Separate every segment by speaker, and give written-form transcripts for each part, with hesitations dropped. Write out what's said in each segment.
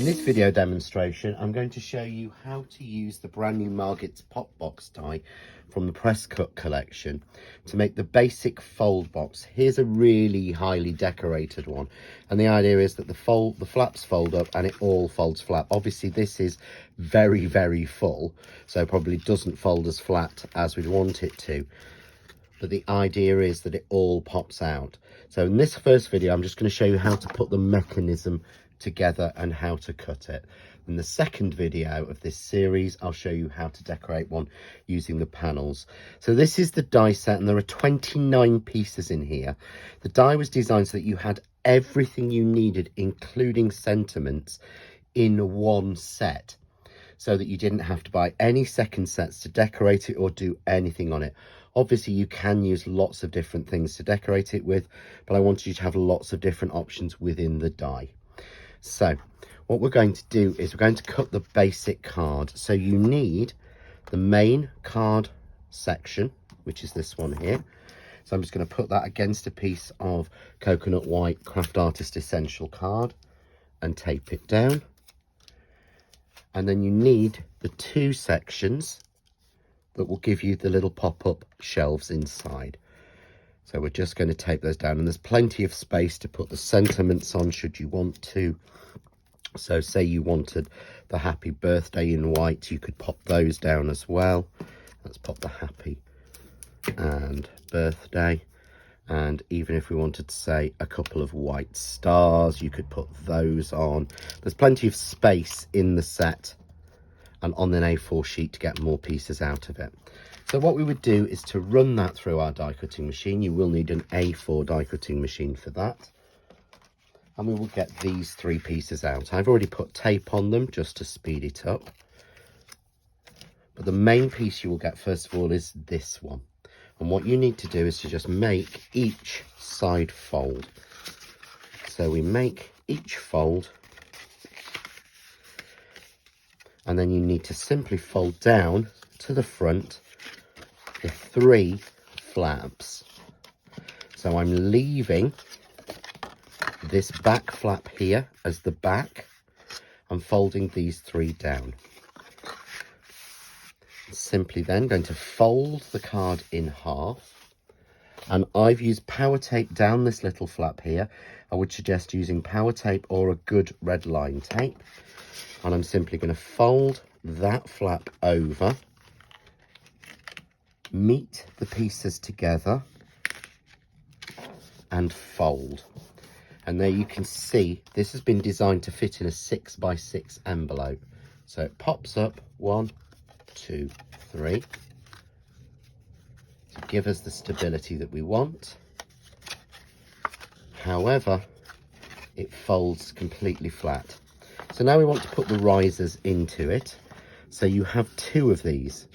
Speaker 1: In this video demonstration, I'm going to show you how to use the brand new Margit's pop box die from the press cut collection to make the basic fold box. Here's a really highly decorated one, and the idea is that the flaps fold up and it all folds flat. Obviously this is very full, so probably doesn't fold as flat as we'd want it to, but the idea is that it all pops out. So in this first video, I'm just going to show you how to put the mechanism together and how to cut it. In the second video of this series, I'll show you how to decorate one using the panels. So this is the die set, and there are 29 pieces in here. The die was designed so that you had everything you needed, including sentiments, in one set, so that you didn't have to buy any second sets to decorate it or do anything on it. Obviously you can use lots of different things to decorate it with, but I wanted you to have lots of different options within the die. So what we're going to do is we're going to cut the basic card. So you need the main card section, which is this one here. So I'm just going to put that against a piece of coconut white Craft Artist Essential card and tape it down. And then you need the two sections that will give you the little pop-up shelves inside. So we're just going to tape those down, and there's plenty of space to put the sentiments on should you want to. So say you wanted the happy birthday in white, you could pop those down as well. Let's pop the happy and birthday. And even if we wanted to say a couple of white stars, you could put those on. There's plenty of space in the set and on an A4 sheet to get more pieces out of it. So what we would do is to run that through our die cutting machine. You will need an A4 die cutting machine for that. And we will get these three pieces out. I've already put tape on them just to speed it up. But the main piece you will get first of all is this one. And what you need to do is to just make each side fold. So we make each fold, and then you need to simply fold down to the front the three flaps. So I'm leaving this back flap here as the back and folding these three down. Simply then going to fold the card in half, and I've used power tape down this little flap here. I would suggest using power tape or a good red line tape, and I'm simply going to fold that flap over, meet the pieces together and fold. And there you can see this has been designed to fit in a 6x6 envelope. So it pops up 1, 2, 3 to give us the stability that we want. However, it folds completely flat. So now we want to put the risers into it. So you have two of these.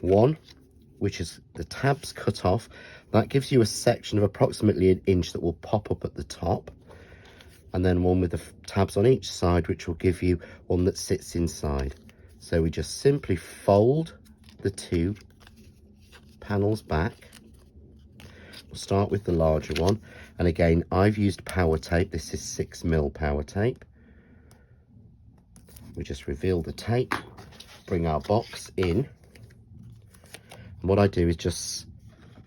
Speaker 1: One, which is the tabs cut off. That gives you a section of approximately 1 inch that will pop up at the top. And then one with the tabs on each side, which will give you one that sits inside. So we just simply fold the two panels back. We'll start with the larger one. And again, I've used power tape. This is 6mm power tape. We just reveal the tape, bring our box in. And what I do is just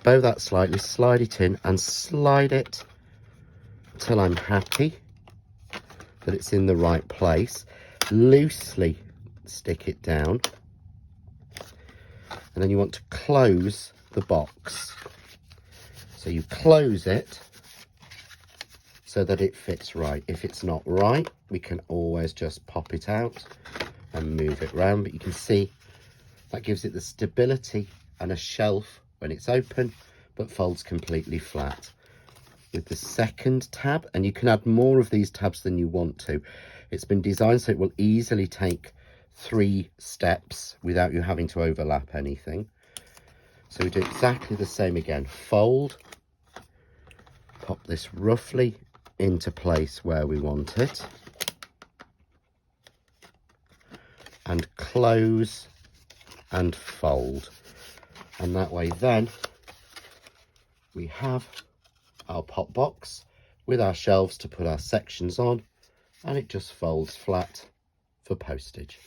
Speaker 1: bow that slightly, slide it in and slide it until I'm happy that it's in the right place. Loosely stick it down, and then you want to close the box. So you close it so that it fits right. If it's not right, we can always just pop it out and move it around, but you can see that gives it the stability and a shelf when it's open, but folds completely flat. With the second tab, and you can add more of these tabs than you want to. It's been designed so it will easily take 3 steps without you having to overlap anything. So we do exactly the same again. Fold, pop this roughly into place where we want it, and close and fold. And that way then we have our pop box with our shelves to put our sections on, and it just folds flat for postage.